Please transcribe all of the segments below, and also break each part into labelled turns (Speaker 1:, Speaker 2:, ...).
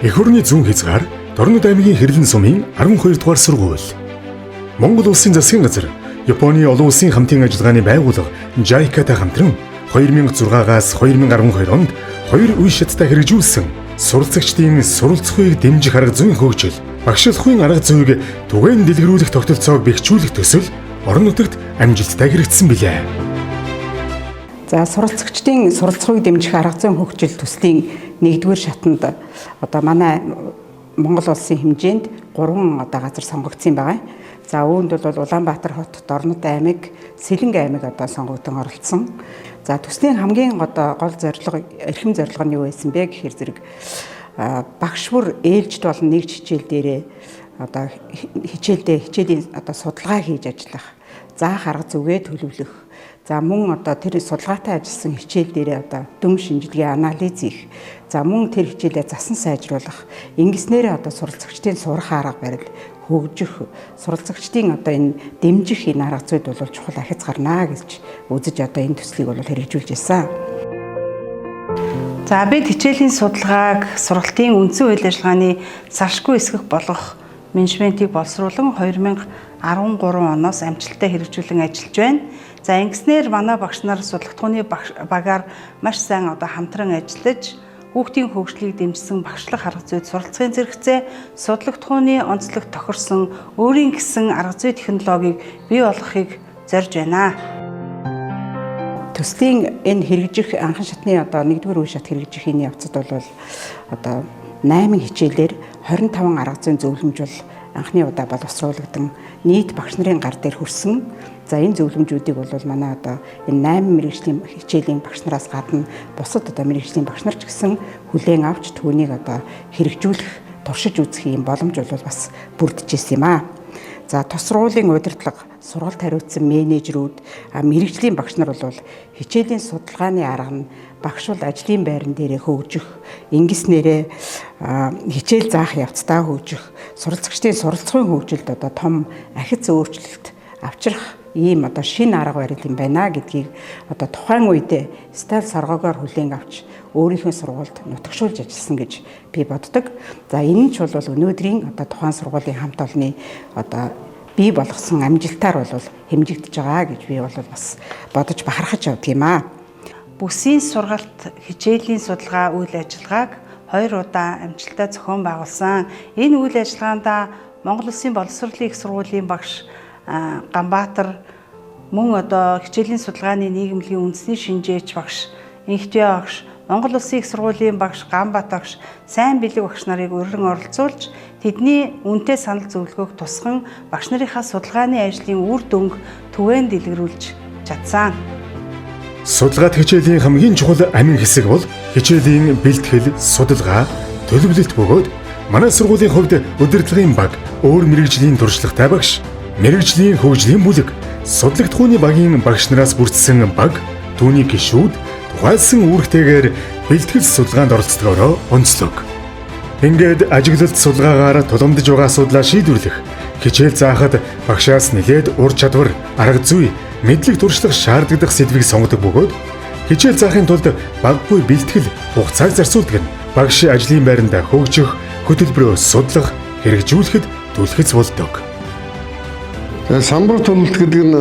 Speaker 1: Эх орны зүүн хязгаар Дорнод аймгийн Хэрлэн сумын 12 дугаар сургууль. Монгол улсын засгийн газар, Японы олон улсын хамтын ажиллагааны байгууллага JICA-тай хамтран 2006-аас 2012 онд 2 үе шаттай хэрэгжүүлсэн суралцагчдын суралцахыг дэмжих арга зүйн хөгжил, багшлахын арга зүйг түгээн дэлгэрүүлэх тогтолцоог бэхжүүлэх төсөл орон нутагт амжилттай хэрэгжсэн билээ.
Speaker 2: За суралцагчдын суралцахыг дэмжих арга зүйн хөгжил төслийн 1-р шатанд одоо манай Монгол улсын хэмжээнд 3 газар сонгогдсон байгаа. За үүнд бол Улаанбаатар хот, Дорнод аймаг, Сэлэнг аймаг сонгогдсон оролцсон. За төслийн хамгийн гол зорилго, эрхэм зорилго нь юу байсан бэ гэхээр зэрэг багш бүр ээлжид болон нэгж хичээл дээрээ хичээлийн судалгаа хийж ажиллах, заах арга зүгээ төлөвлөх. За мөн тэр судалгаатай ажилласан хичээл дээрээ дүн шинжилгээ анализ хийх. За мөн тэр хичээлээ засан сайжруулах. Ингэснээр суралцагчдын сурах арга барил хөгжих, суралцагчдын энэ дэмжих энэ арга зүйд бол чухал ахиц гарнаа гэж үзэж энэ төслийг бол хэрэгжүүлж ирсэн. За бид хичээлийн судалгааг сургалтын үндсэн үйл ажиллагааны салшгүй эсгэх болгох менежментийг боловсруулан 2013 оноос амжилттай хэрэгжүүлэн ажиллаж байна. За ингэснээр манай багш нар судалгатгууны багаар маш сайн хамтран ажиллаж хүүхдийн хөгжлийг дэмжсэн багшлах арга зүйд суралцахын зэрэгцээ, судалгатгууны онцлог тохирсон өөрийн гэсэн арга зүй технологиг бий болгохыг зорж байна. Төслийн энэ хэрэгжих анхан шатны 1-р үе шат хэрэгжих энэ явцад бол 8 хичээлээр 25 арга зүйн зөвлөмж анхны удаа боловсруулагдан нийт багш нарын гар дээр хүрсэн. За энэ зөвлөмжүүдийг бол манай энэ 8 мэргэжлийн хичээлийн багш нараас гадна бусад мэргэжлийн багш нар ч гэсэн хүлээн авч түүнийг хэрэгжүүлэх, туршиж үзэх юм боломж бол бас бүрдэж ирсэн юм аа. За тус сургуулийн удирдлага, сургалт хариуцсан менежерүүд, мэргэжлийн багш нар бол хичээлийн судалгааны арга нь багш бол ажлын байран дээрээ хөгжих, ингэснээрээ хичээл заах явцдаа хөгжих, суралцагчдын суралцахын хөгжилд том ахиц өөрчлөлт авчрах ийм шинэ арга барил юм байна гэдгийг тухайн үедээ стайл саргоогоор хүлээн авч өөрийнхөө сургуульд нутагшуулж ажилласан гэж би боддог. За энэ ч бол өнөөдрийн тухайн сургуулийн хамт олонны бий болгосон амжилтаар бол хэмжигдэж байгаа гэж би бол бас бодож бахархаж явдаг юм аа. Бүсийн сургалт хичээлийн судалгаа үйл ажиллагааг 2 удаа амжилттай зохион байгуулсан. Энэ үйл ажиллагаанд Монгол Улсын боловсролын их сургуулийн багш Ганбаатар, мөн хичээлийн судалгааны нийгэмлэгийн үндэсний шинжээч багш Инхтвэ багш, Монгол Улсын их сургуулийн багш Ганбат багш, сайн бэлэг багш нарыг урьдчилан оролцуулж тэдний үнэтэй санал зөвлөгөөг тусган багш нарынхаа судалгааны ажлын үр дүнг түгээн дэлгэрүүлж чадсан.
Speaker 1: Судалгаат хичээлийн хамгийн чухал амин хэсэг бол хичээлийн бэлтгэл, судалгаа, төлөвлөлт бөгөөд манай сургуулийн хувьд удирдлагын баг, өөр мэргэжлийн туршлагатай багш, мэргэжлийн хөгжлийн бүлэг, судалгатгууны багийн багш нараас бүрдсэн баг, түүний гишүүд тухайлсан үүрэгтэйгээр бэлтгэл судалгаанд оролцдогоороо онцлог. Ингээд ажиглалт судалгаагаар тулгамдж байгаа асуудлаа шийдвэрлэх, хичээл заахад багшаас нэлээд ур чадвар, арга зүй, мэдлэг туршлага шаарддаг сэдвийг сонгодог бөгөөд хичээл заахын тулд баггүй бэлтгэл хугацааг зарцуулдаг нь багш ажлын байранд хөгжих, хөтөлбөрөө судлах, хэрэгжүүлэхэд түлхэц болдог.
Speaker 3: Самбар төлөлт гэдэг нь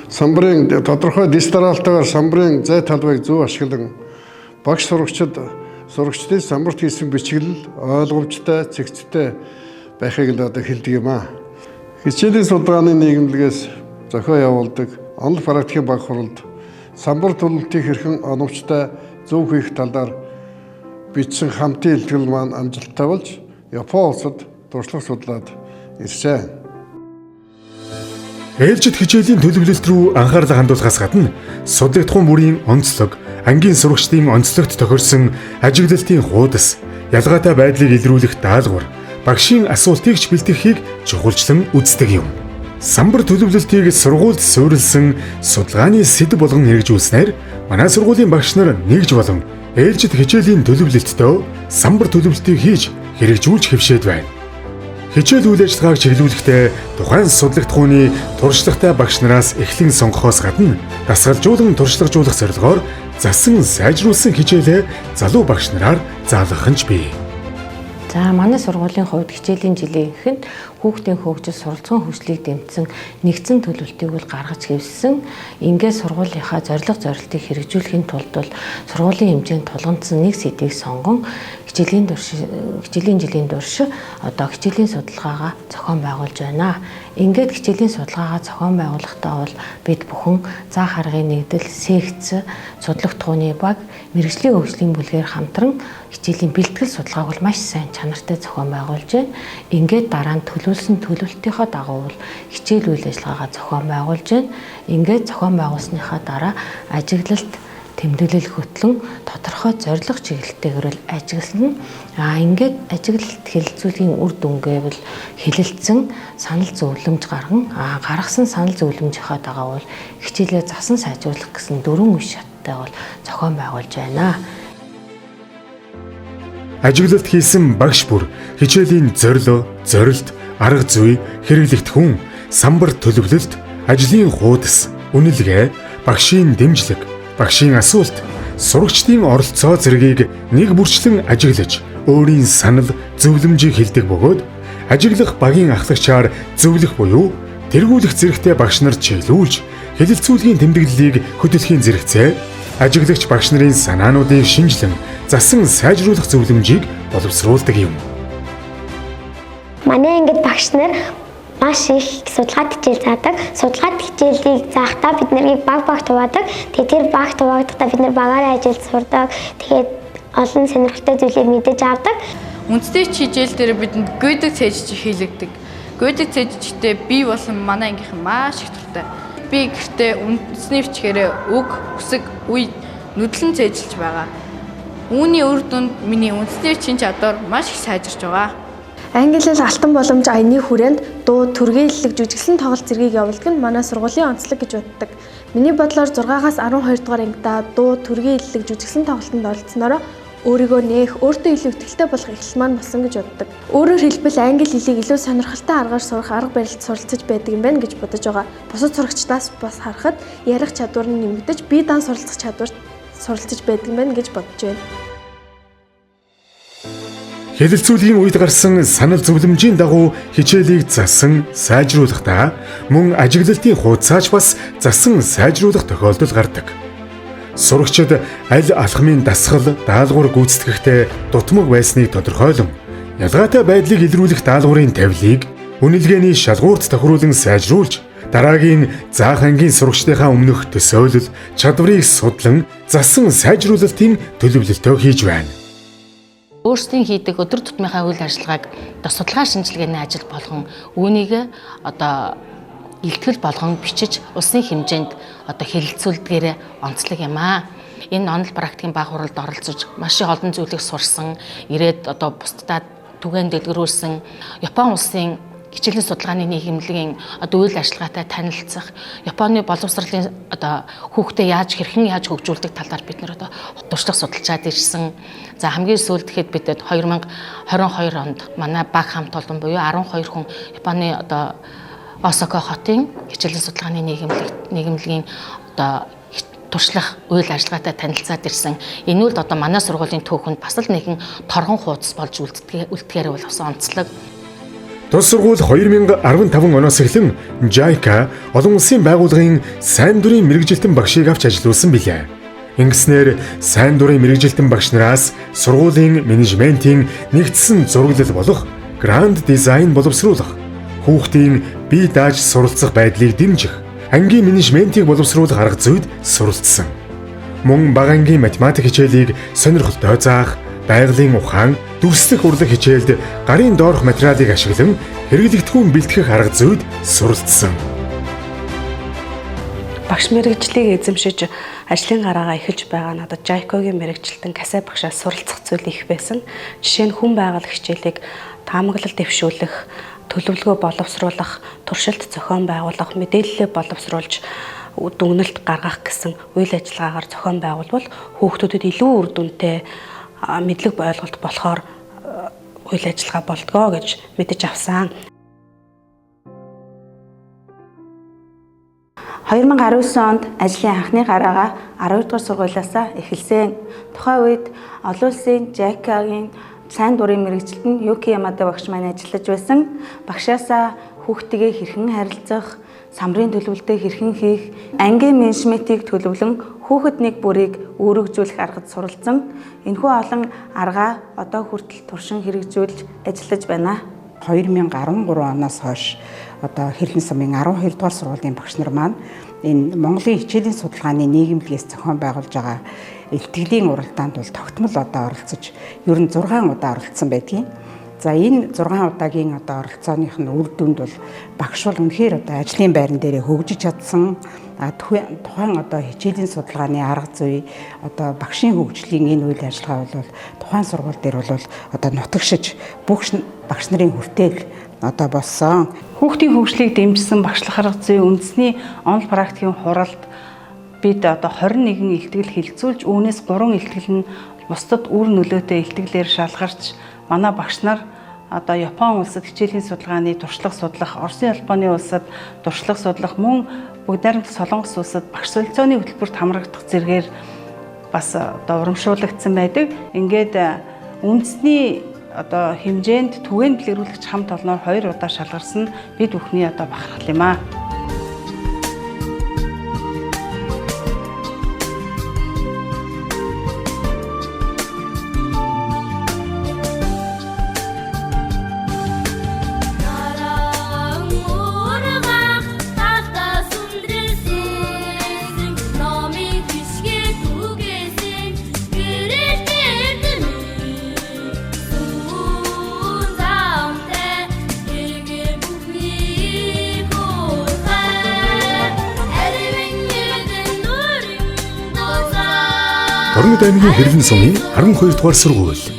Speaker 3: самбарын тодорхой дистаралтаар самбарын зай талбайг зөв ашиглан багш сурагчдын самбарт хийсэн бичгэлэл ойлгомжтой, цэгцтэй байхыг л хэлдэг юм аа. Хичээлийн судалгааны нийгэмлэгээс зохио явуулдаг онол практикийн баг хуралд самбар төлөлтийг хэрхэн оновчтой зөв хийх талаар бичсэн хамтын илтгэл маань амжилттай болж Япон улсад туршлага судлаад иржээ.
Speaker 1: Ээлжид хичээлийн төлөвлөлт рүү анхаарлаа хандуулахаас гадна судлагдхуун бүрийн онцлог, ангийн сурагчдын онцлогт тохирсон ажиглалтын хуудас, ялгаатай байдлыг илрүүлэх даалгавар, багшийн асуултыг ч бэлтгэхийг чухалчлан үздэг юм. Самбар төлөвлөлтийг сургуульд суурилсан судалгааны сэдэв болгон хэрэгжүүлснээр манай сургуулийн багш нар нэгж болон ээлжид хичээлийн төлөвлөлтөд самбар төлөвлөлтийг хийж хэрэгжүүлж хэвшээд байна. Хичээл үйл ажиллагааг чиглүүлэхдээ тухайн судлагт хүний туршлагатай багш нараас эхлэн сонгохоос гадна дасгалжуулан туршлагажуулах зорилгоор засан сайжруулсан хичээлээ залуу багш нараар заалгах нь бий.
Speaker 4: За манай сургуулийн хувьд хичээлийн жилийн эхэнд хүүхдийн хөгжил суралцсан хөгжлийг дэмжсэн нэгдсэн төлөвлөлтийг бол гаргаж хэвссэн. Ингээд сургуулийнхаа зорилтыг хэрэгжүүлэхийн тулд бол сургуулийн хэмжээнд тулгамдсан нэг сэдвийг сонгон хичээлийн жилийн турш одоо хичээлийн судалгаагаа зохион байгуулж байна. Ингээд хичээлийн судалгаагаа зохион байгуулахдаа бол бид бүхэн заах аргын нэгдэл, секц, судлагт тухны баг, мэрэгжлийн хөгжлийн бүлгээр хамтран хичээлийн бэлтгэл судалгааг бол маш сайн чанартай зохион байгуулж байна. Ингээд дараа нь төлөвлөсөн төлөвлөлтийнхөө дагуу бол хичээл үйл ажиллагаагаа зохион байгуулж байна. Ингээд зохион байгуулсныхаа дараа ажиглалт тэмдэглэл хөтлөн тодорхой зорилго чиглэлтэйгээр л ажиглана. Ингээд ажиглалт хэлэлцүүлгийн үр дүнгээ бол хэлэлцэн санал зөвлөмж гаргасан санал зөвлөмжийнхаа дагуу бол хичээлээ засан сайжруулах гэсэн 4 үе шаттай бол зохион байгуулж байна.
Speaker 1: Ажиглалт хийсэн багш бүр хичээлийн зорилт, арга зүй, хэрэглэгдэхүүн, самбар төлөвлөлт, ажлын хуудас, үнэлгээ, багшийн дэмжлэг, багшийн асуулт, сурагчдын оролцоо зэргийг нэг бүрчлэн ажиглаж, өөрийн санал, зөвлөмжийг хэлдэг бөгөөд ажиглах багийн ахлагчаар зөвлөх буюу тэргүүлэх зэрэгтэй багш нар чиглүүлж, хэлэлцүүлгийн тэмдэглэлийг хөтлөхийн зэрэгцээ ажиглагч багш нарын санаануудыг шинжилэн засан сайжруулах зөвлөмжийг боловсруулдаг юм.
Speaker 5: Манай ангид багш нар маш их судалгаат хичээл заадаг. Судалгаат хичээлийг заахдаа бид нарыг баг хуваадаг. Тэгээд тэр баг хуваагдахдаа бид нар багаараа ажиллаж сурдаг. Тэгээд олон сонирхолтой зүйлийг мэдэж авдаг.
Speaker 6: Үндэсний хичээл дээр бидэнд гүйдэг цэжж хийлэгдэг. Гүйдэг цэжжтэй би болон манай ангийнхан маш их дуртай. Би гэртээ үндэсний бичгээрээ үг, үсэг, үе нүдлэн цэжилж байгаа. Үүний үр дүнд миний үндэсний бичгийн чадвар маш их сайжирч байгаа.
Speaker 7: Англи хэл алтан боломж аяны хүрээнд дуу, түргийн хэллэг, жүжиглэн тоглолт зэргийг явуулдаг нь манай сургуулийн онцлог гэж боддог. Миний бодлоор 6-аас 12 дугаар ангидаа дуу, түргийн хэллэг, жүжиглэн тоглолтод оролцсоноор өөрийгөө нээх, өөртөө илүү ихтэй болох эхлэл маань болсон гэж боддог. Өөрөөр хэлбэл англи хэлийг илүү сонирхолтой аргаар сурах арга барилд суралцж байдаг юм байна гэж бодож байгаа. Бусад сурагчдаас бас харахад ярих чадвар нь нэмэгдэж, бие даан суралцах чадварт суралцж байдаг юм байна гэж бодож байна.
Speaker 1: Хэлэлцүүлгийн үед гарсан санал зөвлөмжийн дагуу хичээлийг засан сайжруулахдаа мөн ажиглалтын хуудасаач бас засан сайжруулах тохиолдол гардаг. Сурагчид аль алхмын дасгал, даалгавар гүйцэтгэхдээ дутмаг байсныг тодорхойлон, ялгаатай байдлыг илрүүлэх даалгаврын тавилыг үнэлгээний шалгуурт тохируулан сайжруулж, дараагийн заах ангийн сурагчдынхаа өмнөх төсөөлөл, чадварыг судлан засан сайжруулалтын төлөвлөлтөө хийж байна.
Speaker 4: Өөрсдийн хийдэг өдөр тутмынхаа үйл ажиллагааг судалгаа шинжилгээний ажил болгон үүнийг илтгэл болгон бичиж улсын хэмжээнд хэлэлцүүлдгээрээ онцлог юм аа. Энэ онол практикийн баг хуралд оролцож маш их олон зүйлийг сурсан, ирээд бусдад түгээн дэлгэрүүлсэн Япон улсын хичээлийн судалгааны нийгэмлэгийн үйл ажиллагаатай танилцах, Японы боловсролын хүүхдээ хэрхэн яаж хөгжүүлдэг талаар бид нэр туршлага судалжаад ирсэн. За хамгийн сүүлд гэхэд бид 2022 онд манай баг хамт олон буюу 12 хүн Японы Осака хотын хичээлийн судалгааны нийгэмлэгийн туршлах үйл ажиллагаатай танилцаад ирсэн. Энэ үл манай сургуулийн түүхэнд бас л нэгэн торгон хуудас болж үлдэхээр болсон онцлог.
Speaker 1: Тус сургууль 2015 оноос эхлэн JICA олон улсын байгууллагын сайн дурын мэргэжилтэн багшийг авч ажилуулсан билээ. Ингэснээр сайн дурын мэргэжилтэн багш нараас сургуулийн менежментийн нэгдсэн зураглал болох гранд дизайн боловсруулах, хүүхдийн бие дааж суралцах байдлыг дэмжих, ангийн менежментийг боловсруулах арга зүйд суралцсан. Мөн бага ангийн математик хичээлийг сонирхолтой заах, байгалийн ухаан, дүрслэх урлаг хичээлд гарын доорх материалыг ашиглан хэрэглэгдэхүүн бэлтгэх арга зүйд суралцсан.
Speaker 8: Багш мэргэжлийг эзэмшиж ажлын гараагаа эхэлж байгаа надад JICA-гийн мэргэжилтэн Касай багшаас суралцах зүйл их байсан. Жишээ нь хүн байгаль хичээлийг таамаглал дэвшүүлэх, төлөвлөгөө боловсруулах, туршилт зохион байгуулах, мэдээлэлээ боловсруулж дүгнэлт гаргах гэсэн үйл ажиллагаагаар зохион байгуулбал хүүхдүүдэд илүү үр дүнтэй мэдлэг ойлголт болохоор үйл ажиллагаа болдгоо гэж мэдэж авсан. 2019 онд ажлын анхны гараагаа 12 дугаар сургуулиас эхэлсэн. Тухайн үед олон улсын JICA-гийн сайн дурын мэргэжилтэнд Юки Ямада багш маань ажиллаж байсан. Багшаасаа хүүхдтэйгээ хэрхэн харилцах, самрын төлөвлөлтөө хэрхэн хийх, ангийн менежментийг төлөвлөн хүүхэд нэг бүрийг өөрөгжүүлэх аргад суралцсан. Энэхүү олон аргаа одоо хүртэл туршин хэрэгжүүлж ажиллаж байна.
Speaker 2: 2013 оноос хойш одоо Хэрлэн сумын 12 дугаар сургуулийн багш нар маань энэ Монголын хичээлийн судалгааны нийгэмлэгээс зохион байгуулж байгаа илтгэлийн уралдаанд бол тогтмол одоо оролцож ер нь 6 удаа оролцсон байдгийн. За энэ 6 удаагийн одоо оролцооных нь үр дүнд бол багш бол үнэхээр одоо ажлын байран дээрээ хөгжиж чадсан. Тухайн одоо хичээлийн судалгааны арга зүй одоо багшийн хөгжлийн энэ үйл ажиллагаа бол тухайн сургууль дээр бол одоо нутагшиж бүх багш нарын хүртээл одоо болсон.
Speaker 8: Хүүхдийн хөгжлийг дэмжсэн багшлах арга зүй үндэсний онл практикийн хуралд бид одоо 21 илтгэл хилцүүлж үүнээс 3 илтгэл нь бусдад үр нөлөөтэй илтгэлээр шалгарч манай багш нар одоо Япон улсад хичээлийн судалгааны туршлага судлах, Оросын албаны улсад туршлага судлах, мөн Бүгд найрамд Солонгос улсад багш солилцооны хөтөлбөрт хамрагдах зэргээр бас одоо урамшуулагдсан байдаг. Ингээд үндэсний одоо хэмжээнд түгээн дэлгэрүүлэгч хамт олноор 2 удаа шалгарсан бид бүхний одоо бахархал юм аа.
Speaker 1: Орон аймгийн Хэрлэн сумын 12 дугаар сургууль.